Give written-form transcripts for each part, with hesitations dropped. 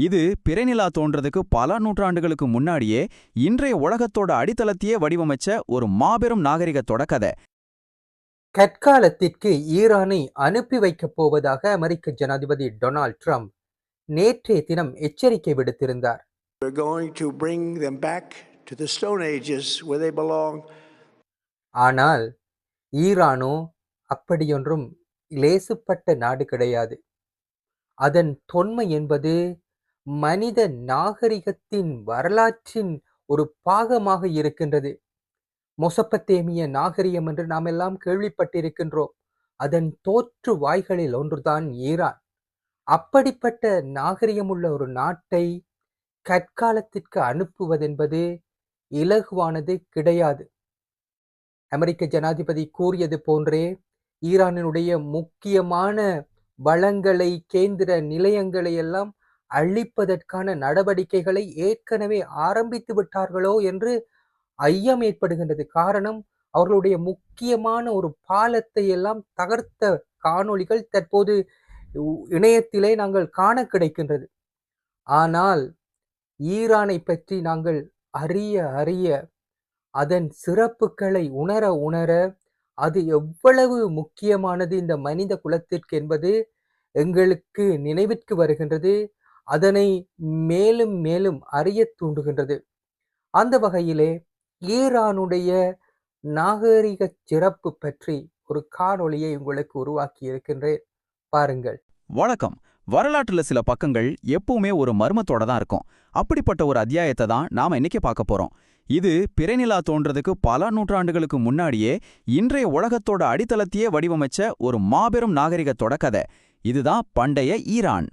இது பிறைநிலா தோன்றதுக்கு பல நூற்றாண்டுகளுக்கு முன்னாடியே இன்றைய உலகத்தோட அடித்தளத்தையே வடிவமைச்ச ஒரு மாபெரும் நாகரிகத்தோட கதை. கற்காலத்திற்கு ஈரானை அனுப்பி வைக்கப் போவதாக அமெரிக்க ஜனாதிபதி டொனால்ட் ட்ரம்ப் நேற்றைய தினம் எச்சரிக்கை விடுத்திருந்தார். We're going to bring them back to the Stone Ages where they belong. ஆனால் ஈரானோ அப்படியொன்றும் லேசுப்பட்ட நாடு கிடையாது. அதன் தொன்மை என்பது மனித நாகரிகத்தின் வரலாற்றின் ஒரு பாகமாக இருக்கின்றது. மொசப்பத்தேமிய நாகரிகம் என்று நாம் எல்லாம் கேள்விப்பட்டிருக்கின்றோம். அதன் தோற்று வாய்களில் ஒன்றுதான் ஈரான். அப்படிப்பட்ட நாகரிகமுள்ள ஒரு நாட்டை கற்காலத்திற்கு அனுப்புவதென்பது இலகுவானது கிடையாது. அமெரிக்க ஜனாதிபதி கூறியது போன்றே ஈரானினுடைய முக்கியமான வளங்களை, கேந்திர நிலையங்களை எல்லாம் அழிப்பதற்கான நடவடிக்கைகளை ஏற்கனவே ஆரம்பித்து விட்டார்களோ என்று ஐயம் ஏற்படுகின்றது. காரணம், அவர்களுடைய முக்கியமான ஒரு பாலத்தை எல்லாம் தகர்த்த காணொளிகள் தற்போது இணையத்திலே நாங்கள் காண கிடைக்கின்றது. ஆனால் ஈரானை பற்றி நாங்கள் அறிய அறிய, அதன் சிறப்புகளை உணர உணர, அது எவ்வளவு முக்கியமானது இந்த மனித குலத்திற்கு என்பது எங்களுக்கு நினைவிற்கு வருகின்றது. அதனை மேலும் மேலும் அறிய தூண்டுகின்றது. அந்த வகையிலே ஈரானுடைய நாகரிக சிறப்பு பற்றி ஒரு காணொளியை உங்களுக்கு உருவாக்கி இருக்கின்றேன், பாருங்கள். வணக்கம். வரலாற்றுல சில பக்கங்கள் எப்பவுமே ஒரு மர்மத்தோட தான் இருக்கும். அப்படிப்பட்ட ஒரு அத்தியாயத்தை தான் நாம இன்னைக்கு பார்க்க போறோம். இது பிறைநிலா தோன்றதுக்கு பல நூற்றாண்டுகளுக்கு முன்னாடியே இன்றைய உலகத்தோட அடித்தளத்தையே வடிவமைச்ச ஒரு மாபெரும் நாகரிகத்தோட கதை. இதுதான் பண்டைய ஈரான்.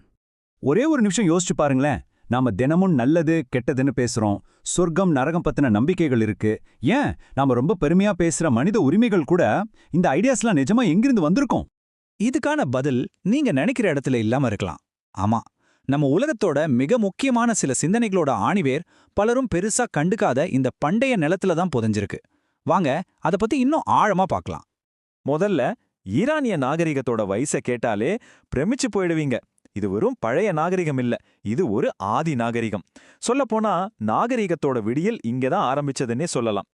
ஒரே ஒரு நிமிஷம் யோசிச்சு பாருங்களேன். நாம தினமும் நல்லது கெட்டதுன்னு பேசுறோம். சொர்க்கம் நரகம் பத்தின நம்பிக்கைகள் இருக்கு. ஏன் நாம ரொம்ப பெருமையா பேசுற மனித உரிமைகள் கூட, இந்த ஐடியாஸ்லாம் நிஜமா எங்கிருந்து வந்திருக்கோம்? இதுக்கான பதில் நீங்க நினைக்கிற இடத்துல இல்லாம இருக்கலாம். ஆமா, நம்ம உலகத்தோட மிக முக்கியமான சில சிந்தனைகளோட ஆணிவேர் பலரும் பெருசா கண்டுக்காத இந்த பண்டைய நிலத்துல தான் புதைஞ்சிருக்கு. வாங்க அத பத்தி இன்னும் ஆழமா பார்க்கலாம். முதல்ல ஈரானிய நாகரிகத்தோட வயசை கேட்டாலே பிரமிச்சு போயிடுவீங்க. இது வெறும் பழைய நாகரிகம் இல்ல, இது ஒரு ஆதி நாகரிகம். சொல்லப்போனா நாகரிகத்தோட விடியல் இங்கதான் ஆரம்பிச்சதுன்னே சொல்லலாம்.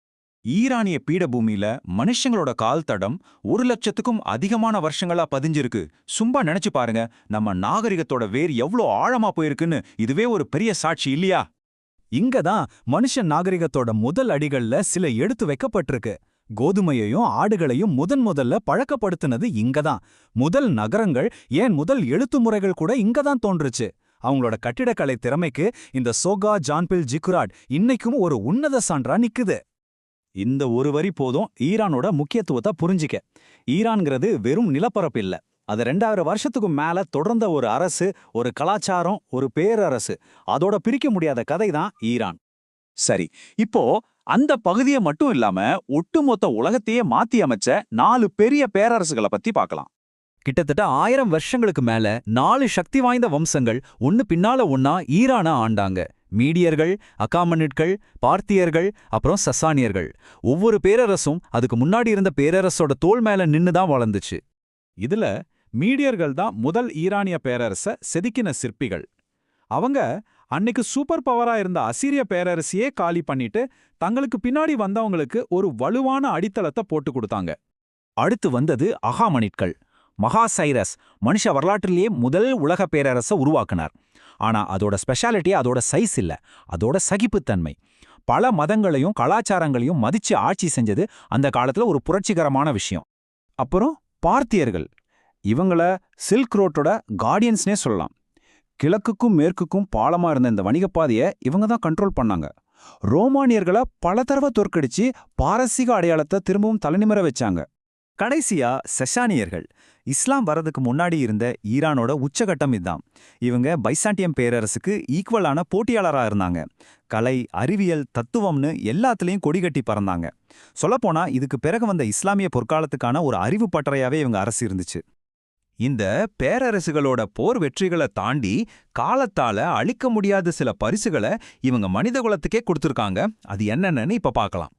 ஈரானிய பீடபூமியில மனுஷங்களோட கால் தடம் 1,00,000க்கும் அதிகமான வருஷங்களா பதிஞ்சிருக்கு. சும்மா நினைச்சு பாருங்க, நம்ம நாகரிகத்தோட வேர் எவ்வளோ ஆழமா போயிருக்குன்னு. இதுவே ஒரு பெரிய சாட்சி இல்லையா? இங்கதான் மனுஷ நாகரிகத்தோட முதல் அடிகள்ல சில எடுத்து வைக்கப்பட்டிருக்கு. கோதுமையையும் ஆடுகளையும் முதல்ல பழக்கப்படுத்தினது இங்கதான். முதல் நகரங்கள், ஏன் முதல் எழுத்து முறைகள் கூட இங்கதான் தோன்றுச்சு. அவங்களோட கட்டிடக்கலை திறமைக்கு இந்த சோகா ஜான்பில் ஜிகுராட் இன்னைக்கும் ஒரு உன்னத சான்றா நிக்குது. இந்த ஒரு வரி போதும் ஈரானோட முக்கியத்துவத்தை புரிஞ்சிக்க. ஈரான்ங்கிறது வெறும் நிலப்பரப்பு இல்ல, அது 2000 வருஷத்துக்கும் மேல தொடர்ந்த ஒரு அரசு, ஒரு கலாச்சாரம், ஒரு பேரரசு. அதோட பிரிக்க முடியாத கதை தான் ஈரான். சரி, இப்போ அந்த பகுதியை மட்டும் இல்லாம ஒட்டுமொத்த உலகத்தையே மாத்தி அமைச்ச 4 பெரிய பேரரசுகளை பத்தி பார்க்கலாம். கிட்டத்தட்ட 1000 வருஷங்களுக்கு மேல 4 சக்தி வாய்ந்த வம்சங்கள் ஒன்னு பின்னால ஒன்னா ஈரானை ஆண்டாங்க. மீடியர்கள், அகாமனிட்கள், பார்த்தியர்கள், அப்புறம் சசானியர்கள். ஒவ்வொரு பேரரசும் அதுக்கு முன்னாடி இருந்த பேரரசோட தோள் மேல நின்னுதான் வளர்ந்துச்சு. இதுல மீடியர்கள் தான் முதல் ஈரானிய பேரரச செதுக்கின சிற்பிகள். அவங்க அன்னைக்கு சூப்பர் பவரா இருந்த அசீரிய பேரரசியே காலி பண்ணிட்டு தங்களுக்கு பின்னாடி வந்தவங்களுக்கு ஒரு வலுவான அடித்தளத்தை போட்டு கொடுத்தாங்க. அடுத்து வந்தது அகாமனிட்கள். மகா சைரஸ் மனுஷ வரலாற்றிலேயே முதல் உலக பேரரச உருவாக்குனார். ஆனா அதோட ஸ்பெஷாலிட்டி அதோட சைஸ் இல்ல, அதோட சகிப்புத்தன்மை. பல மதங்களையும் கலாச்சாரங்களையும் மதிச்சு ஆட்சி செஞ்சது அந்த காலத்துல ஒரு புரட்சிகரமான விஷயம். அப்புறம் பார்த்தியர்கள், இவங்கள சில்க் ரோட்டோட கார்டியன்ஸ்னே சொல்லலாம். கிழக்குக்கும் மேற்குக்கும் பாலமா இருந்த இந்த வணிகப்பாதையை இவங்க தான் கண்ட்ரோல் பண்ணாங்க. ரோமானியர்களை பல தடவை தோற்கடிச்சு பாரசீக அடையாளத்தை திரும்பவும் தலைநிமிர வச்சாங்க. கடைசியா செசானியர்கள். இஸ்லாம் வரதுக்கு முன்னாடி இருந்த ஈரானோட உச்சகட்டம் இதுதான். இவங்க பைசாண்டியம் பேரரசுக்கு ஈக்குவலான போட்டியாளரா இருந்தாங்க. கலை, அறிவியல், தத்துவம்னு எல்லாத்துலேயும் கொடிகட்டி பறந்தாங்க. சொல்லப்போனா இதுக்கு பிறகு வந்த இஸ்லாமிய பொற்காலத்துக்கான ஒரு அறிவு பட்டறையாவே இவங்க அரசு இருந்துச்சு. இந்த பேரரசுகளோட போர் வெற்றிகளை தாண்டி காலத்தால அழிக்க முடியாத சில பரிசுகளை இவங்க மனிதகுலத்துக்கே கொடுத்துருக்காங்க. அது என்னென்னு இப்ப பார்க்கலாம்.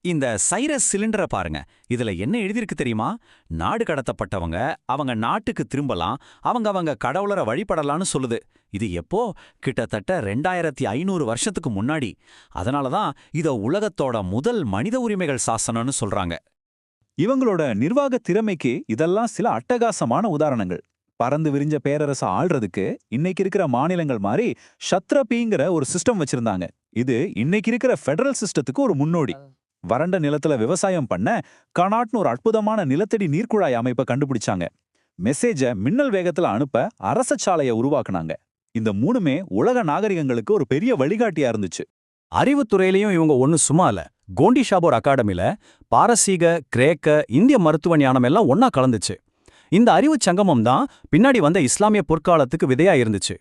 இந்த சைரஸ் சிலிண்டரை பாருங்க. இதுல என்ன எழுதியிருக்கு தெரியுமா? நாடு கடத்தப்பட்டவங்க அவங்க நாட்டுக்கு திரும்பலாம், அவங்க கடவுளரை வழிபடலான்னு சொல்லுது. இது எப்போ? கிட்டத்தட்ட 2500 வருஷத்துக்கு முன்னாடி. அதனால தான் இத உலகத்தோட முதல் மனித உரிமைகள் சாசனம்னு சொல்றாங்க. இவங்களோட நிர்வாக திறமைக்கு இதெல்லாம் சில அட்டகாசமான உதாரணங்கள். பறந்து விரிஞ்ச பேரரச ஆள்றதுக்கு இன்னைக்கு இருக்கிற மாநிலங்கள் மாதிரி ஷத்ரபிங்கிற ஒரு சிஸ்டம் வச்சிருந்தாங்க. இது இன்னைக்கு இருக்கிற ஃபெடரல் சிஸ்டத்துக்கு ஒரு முன்னோடி. வறண்ட நிலத்துல விவசாயம் பண்ண கனாட்னு ஒரு அற்புதமான நிலத்தடி நீர்க்குழாய் அமைப்பை கண்டுபிடிச்சாங்க. மெசேஜ மின்னல் வேகத்துல அனுப்ப அரச சாலையை உருவாக்குனாங்க. இந்த மூணுமே உலக நாகரிகங்களுக்கு ஒரு பெரிய வழிகாட்டியா இருந்துச்சு. அறிவுத்துறையிலையும் இவங்க ஒன்னும் சும்மா இல்ல. கோண்டி ஷாபோர் அகாடமில பாரசீக, கிரேக்க, இந்திய மருத்துவ ஞானம் எல்லாம் ஒன்னா கலந்துச்சு. இந்த அறிவுச் சங்கமம் தான் பின்னாடி வந்த இஸ்லாமிய பொற்காலத்துக்கு விதையா இருந்துச்சு.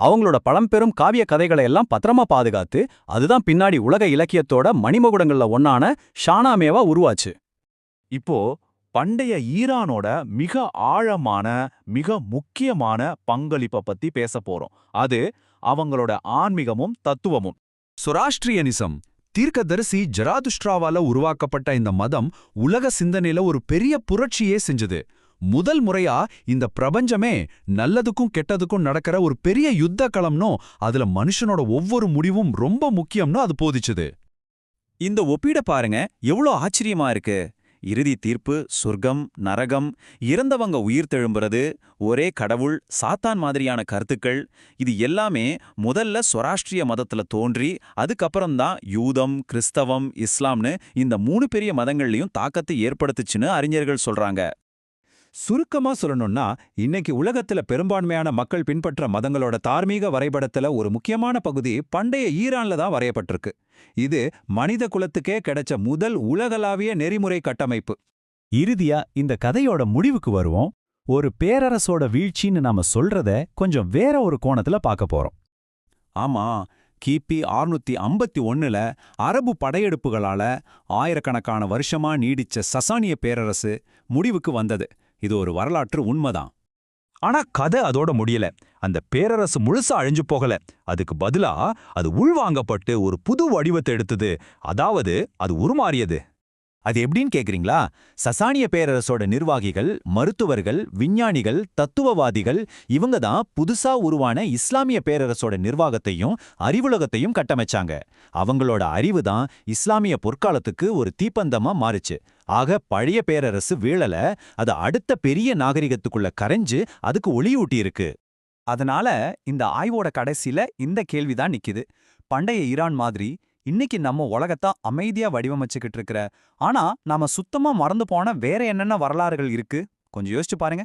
அவங்களோட பழம்பெரும் காவிய கதைகளை எல்லாம் பத்திரமா பாதுகாத்து அதுதான் பின்னாடி உலக இலக்கியத்தோட மணிமகுடங்கள்ல ஒன்னான ஷானாமேவா உருவாச்சு. இப்போ பண்டைய ஈரானோட மிக ஆழமான மிக முக்கியமான பங்களிப்பை பத்தி பேச போறோம். அது அவங்களோட ஆன்மீகமும் தத்துவமும். சொராஷ்ட்ரியனிசம். தீர்க்கதரிசி ஜராதுஷ்ட்ராவால உருவாக்கப்பட்ட இந்த மதம் உலக சிந்தனையில ஒரு பெரிய புரட்சியே செஞ்சது. முதல் முறையா இந்த பிரபஞ்சமே நல்லதுக்கும் கெட்டதுக்கும் நடக்கிற ஒரு பெரிய யுத்த களம்னோ, அதுல மனுஷனோட ஒவ்வொரு முடிவும் ரொம்ப முக்கியம்னு அது போதிச்சுது. இந்த ஒப்பீட பாருங்க, எவ்வளோ ஆச்சரியமா இருக்கு. இறுதி தீர்ப்பு, சொர்க்கம், நரகம், இறந்தவங்க உயிர் தெழும்புறது, ஒரே கடவுள், சாத்தான் மாதிரியான கருத்துக்கள், இது எல்லாமே முதல்ல சொராஷ்ட்ரிய மதத்துல தோன்றி அதுக்கப்புறம்தான் யூதம், கிறிஸ்தவம், இஸ்லாம்னு இந்த 3 பெரிய மதங்கள்லயும் தாக்கத்தை ஏற்படுத்துச்சுன்னு அறிஞர்கள் சொல்றாங்க. சுருக்கமா சொல்லணும்னா, இன்னைக்கு உலகத்துல பெரும்பான்மையான மக்கள் பின்பற்ற மதங்களோட தார்மீக வரைபடத்துல ஒரு முக்கியமான பகுதி பண்டைய ஈரான்ல தான் வரையப்பட்டிருக்கு. இது மனித குலத்துக்கே கிடைச்ச முதல் உலகளாவிய நெறிமுறை கட்டமைப்பு. இறுதியா இந்த கதையோட முடிவுக்கு வருவோம். ஒரு பேரரசோட வீழ்ச்சின்னு நாம சொல்றத கொஞ்சம் வேற ஒரு கோணத்துல பார்க்க போறோம். ஆமா, கிபி 651ல அரபு படையெடுப்புகளால ஆயிரக்கணக்கான வருஷமா நீடிச்ச சசானிய பேரரசு முடிவுக்கு வந்தது. இது ஒரு வரலாற்று உண்மைதான். ஆனா கதை அதோட முடியல. அந்த பேரரசு முழுசா அழிஞ்சு போகல. அதுக்கு பதிலா அது உள்வாங்கப்பட்டு ஒரு புது வடிவத்தை எடுத்தது. அதாவது அது உருமாறியது. அது எப்படின்னு கேக்குறீங்களா? சசானிய பேரரசோட நிர்வாகிகள், மருத்துவர்கள், விஞ்ஞானிகள், தத்துவவாதிகள் இவங்க தான் புதுசா உருவான இஸ்லாமிய பேரரசோட நிர்வாகத்தையும் அறிவுலகத்தையும் கட்டமைச்சாங்க. அவங்களோட அறிவு தான் இஸ்லாமிய பொற்காலத்துக்கு ஒரு தீப்பந்தமா மாறுச்சு. ஆக பழைய பேரரசு வீழல, அது அடுத்த பெரிய நாகரிகத்துக்குள்ள கரைஞ்சு அதுக்கு ஒளியூட்டி இருக்கு. அதனால இந்த ஆய்வோட கடைசியில இந்த கேள்விதான் நிக்குது. பண்டைய ஈரான் மாதிரி இன்னைக்கு நம்ம உலகத்தான் அமைதியா வடிவமைச்சுக்கிட்டு இருக்கிற, ஆனா நாம சுத்தமா மறந்து போன வேற என்னென்ன வரலாறுகள் இருக்கு? கொஞ்சம் யோசிச்சு பாருங்க.